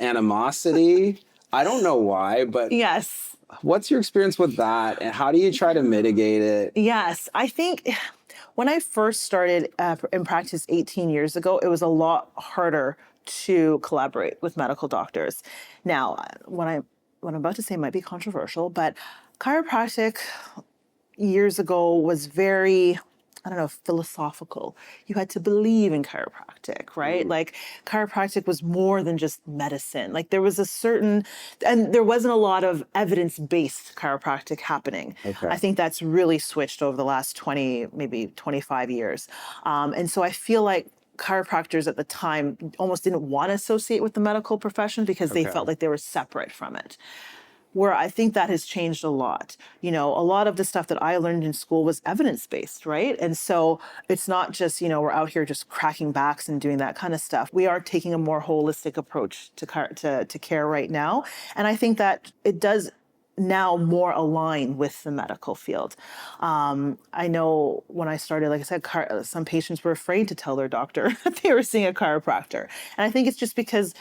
animosity. I don't know why, but what's your experience with that, and how do you try to mitigate it? Yes, I think when I first started in practice 18 years ago, it was a lot harder to collaborate with medical doctors. Now, what I'm about to say might be controversial, but Chiropractic years ago was very, I don't know, philosophical. You had to believe in chiropractic, right? Like chiropractic was more than just medicine. Like there was a certain, and there wasn't a lot of evidence-based chiropractic happening. I think that's really switched over the last 20, maybe 25 years. And so I feel like chiropractors at the time almost didn't want to associate with the medical profession because they felt like they were separate from it, where I think that has changed a lot. You know, a lot of the stuff that I learned in school was evidence-based, right? And so it's not just, you know, we're out here just cracking backs and doing that kind of stuff. We are taking a more holistic approach to care right now. And I think that it does now more align with the medical field. I know when I started, like I said, some patients were afraid to tell their doctor that they were seeing a chiropractor. And I think it's just because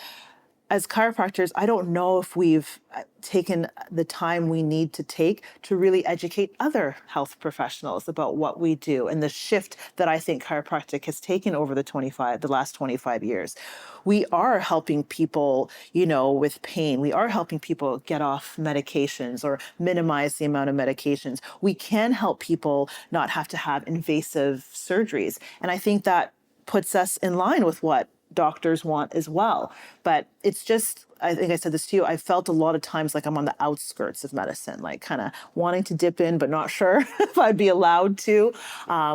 as chiropractors, I don't know if we've taken the time we need to take to really educate other health professionals about what we do and the shift that I think chiropractic has taken over the last 25 years. We are helping people, you know, with pain. We are helping people get off medications or minimize the amount of medications. We can help people not have to have invasive surgeries. And I think that puts us in line with what doctors want as well. But it's just, I think I said this to you, I felt a lot of times like I'm on the outskirts of medicine, like kind of wanting to dip in, but not sure if I'd be allowed to,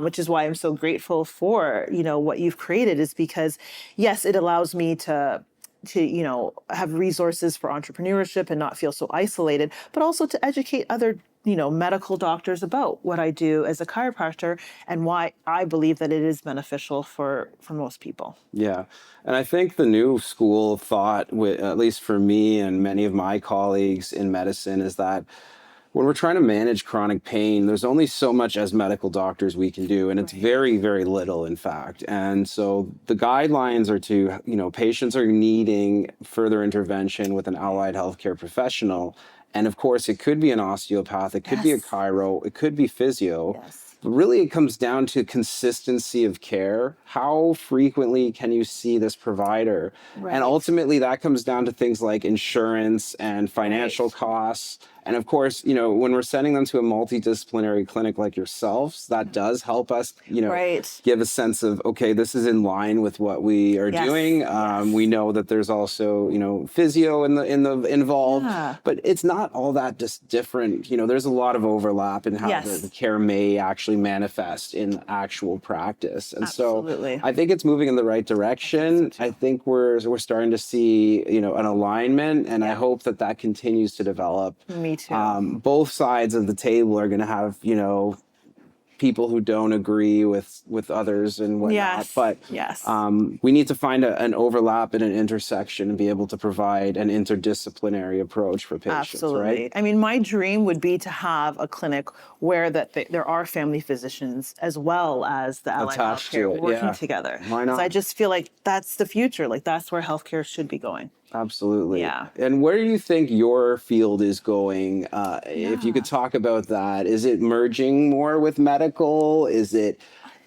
which is why I'm so grateful for, you know, what you've created, is because, yes, it allows me to you know, have resources for entrepreneurship and not feel so isolated, but also to educate other, you know, medical doctors about what I do as a chiropractor and why I believe that it is beneficial for most people. Yeah. And I think the new school of thought, at least for me and many of my colleagues in medicine, is that when we're trying to manage chronic pain, there's only so much as medical doctors we can do. And it's very, very little, in fact. And so the guidelines are to, you know, patients are needing further intervention with an allied healthcare professional. And of course, it could be an osteopath, it could be a chiro, it could be physio. But really, it comes down to consistency of care. How frequently can you see this provider? And ultimately, that comes down to things like insurance and financial costs. And of course, you know, when we're sending them to a multidisciplinary clinic like yourselves, that does help us, you know, give a sense of, okay, this is in line with what we are doing. We know that there's also, you know, physio involved, but it's not all that just different. You know, there's a lot of overlap in how the care may actually manifest in actual practice. And so I think it's moving in the right direction. I think we're starting to see, you know, an alignment, and I hope that that continues to develop. Me too. Both sides of the table are going to have, you know, people who don't agree with others and whatnot. But we need to find an overlap and an intersection and be able to provide an interdisciplinary approach for patients. Right? I mean, my dream would be to have a clinic where there are family physicians as well as the allied healthcare working together. Why not? So I just feel like that's the future. Like that's where healthcare should be going. Absolutely. Yeah. And where do you think your field is going? If you could talk about that, is it merging more with medical? Is it,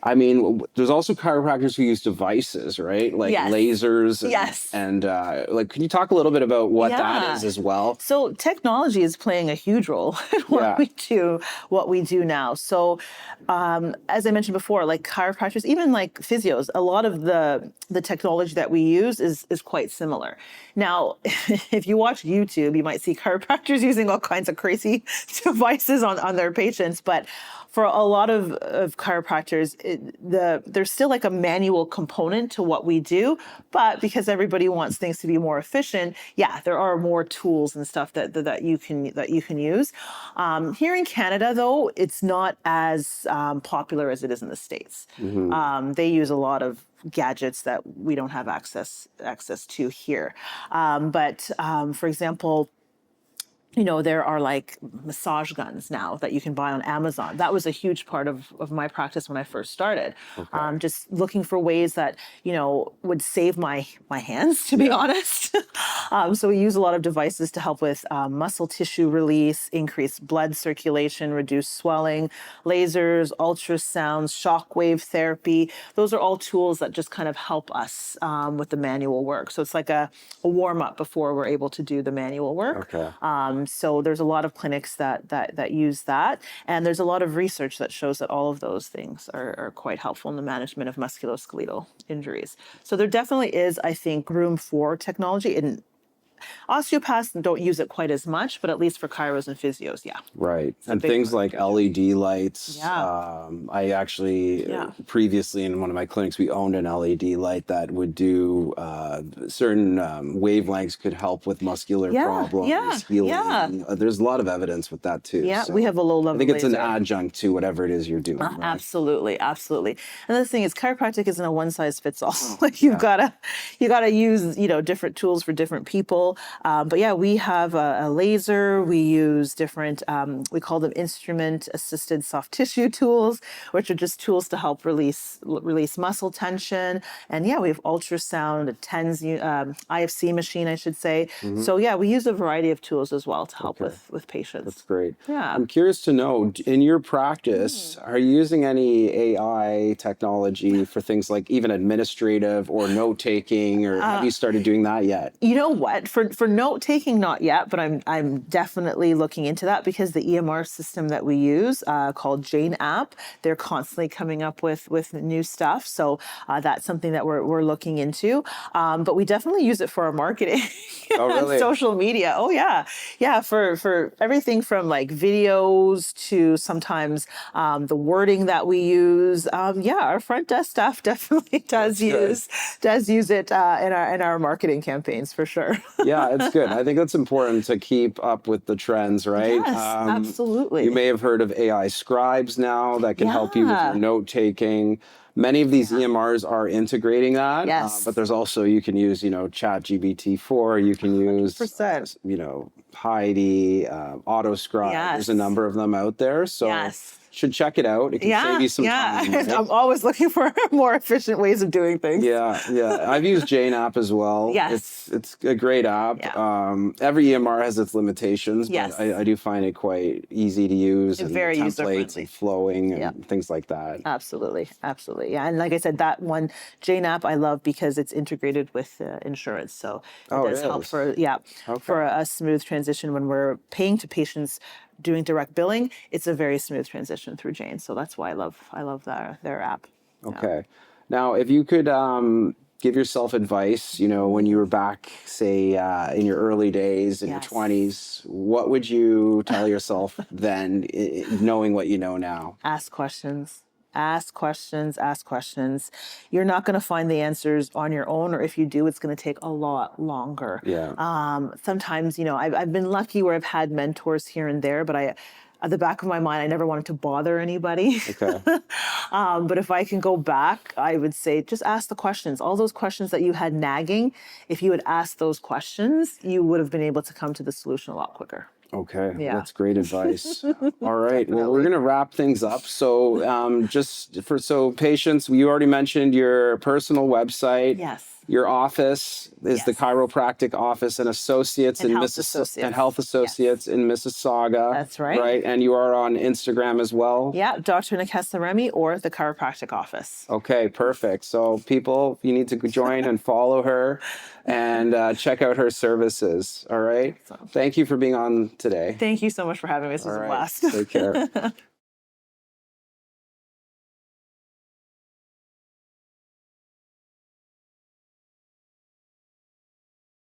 I mean, there's also chiropractors who use devices, right? Like lasers. And like, can you talk a little bit about what that is as well? So technology is playing a huge role in what we do now. So as I mentioned before, like chiropractors, even like physios, a lot of the technology that we use is quite similar. Now, if you watch YouTube, you might see chiropractors using all kinds of crazy devices on their patients, but for a lot of chiropractors, there's still like a manual component to what we do, but because everybody wants things to be more efficient, there are more tools and stuff that you can use. Here in Canada, though, it's not as popular as it is in the States. They use a lot of gadgets that we don't have access to here. But for example, you know, there are like massage guns now that you can buy on Amazon. That was a huge part of my practice when I first started. Just looking for ways that, you know, would save my hands, to be honest. So we use a lot of devices to help with muscle tissue release, increase blood circulation, reduce swelling, lasers, ultrasounds, shockwave therapy. Those are all tools that just kind of help us with the manual work. So it's like a warm up before we're able to do the manual work. So there's a lot of clinics that use that. And there's a lot of research that shows that all of those things are quite helpful in the management of musculoskeletal injuries. So there definitely is, I think, room for technology. And osteopaths don't use it quite as much, but at least for chiros and physios, yeah. Right. And things like LED lights. Yeah. I actually, previously in one of my clinics, we owned an LED light that would do certain wavelengths could help with muscular problems, healing. Yeah. There's a lot of evidence with that too. Yeah, so we have a low level I think it's an adjunct to whatever it is you're doing. Right? Absolutely, absolutely. And the thing is, chiropractic isn't a one size fits all. Like you gotta use different tools for different people. But yeah, we have a laser. We use different, we call them instrument-assisted soft tissue tools, which are just tools to help release muscle tension. And yeah, we have ultrasound, a TENS, IFC machine, I should say. So yeah, we use a variety of tools as well to help with patients. That's great. Yeah. I'm curious to know, in your practice, are you using any AI technology for things like even administrative or note-taking, or have you started doing that yet? You know what? For note taking, not yet, but I'm definitely looking into that, because the EMR system that we use called Jane app, they're constantly coming up with new stuff. So that's something that we're looking into. But we definitely use it for our marketing. Oh, really? Social media. Oh yeah. For everything from like videos to sometimes the wording that we use. Our front desk staff definitely does use it in our marketing campaigns for sure. Yeah, it's good. I think that's important to keep up with the trends, right? Yes, absolutely. You may have heard of AI scribes now that can help you with your note taking. Many of these EMRs are integrating that, but there's also, you can use, ChatGPT-4, you can use, 100%. Heidi, AutoScribe. There's a number of them out there. So should check it out. It can save you some time. Right? I'm always looking for more efficient ways of doing things. Yeah. I've used Jane app as well. Yes. It's a great app. Yeah. Every EMR has its limitations, but I do find it quite easy to use, and very templates and flowing and things like that. Absolutely. Yeah. And like I said, that one Jane app I love because it's integrated with insurance. So it does help for a smooth transition when we're paying to patients doing direct billing. It's a very smooth transition through Jane. So that's why I love their app. Okay. Now, if you could give yourself advice, when you were back, say, in your early days, in your 20s, what would you tell yourself then, knowing what you know now? Ask questions. Ask questions. You're not going to find the answers on your own, or if you do, it's going to take a lot longer. Yeah. Sometimes, I've been lucky where I've had mentors here and there, but at the back of my mind, I never wanted to bother anybody. Okay. But if I can go back, I would say just ask the questions. All those questions that you had nagging, if you had asked those questions, you would have been able to come to the solution a lot quicker. Okay, that's great advice. All right, well, we're going to wrap things up. So patients, you already mentioned your personal website. Yes. Your office is the Chiropractic Office and Associates and Health Associates in Mississauga. That's right. Right, and you are on Instagram as well. Yeah, Dr. Nekessa Remy or the Chiropractic Office. Okay, perfect. So people, you need to join and follow her and check out her services. All right. Thank you for being on today. Thank you so much for having me. This was a blast. Take care.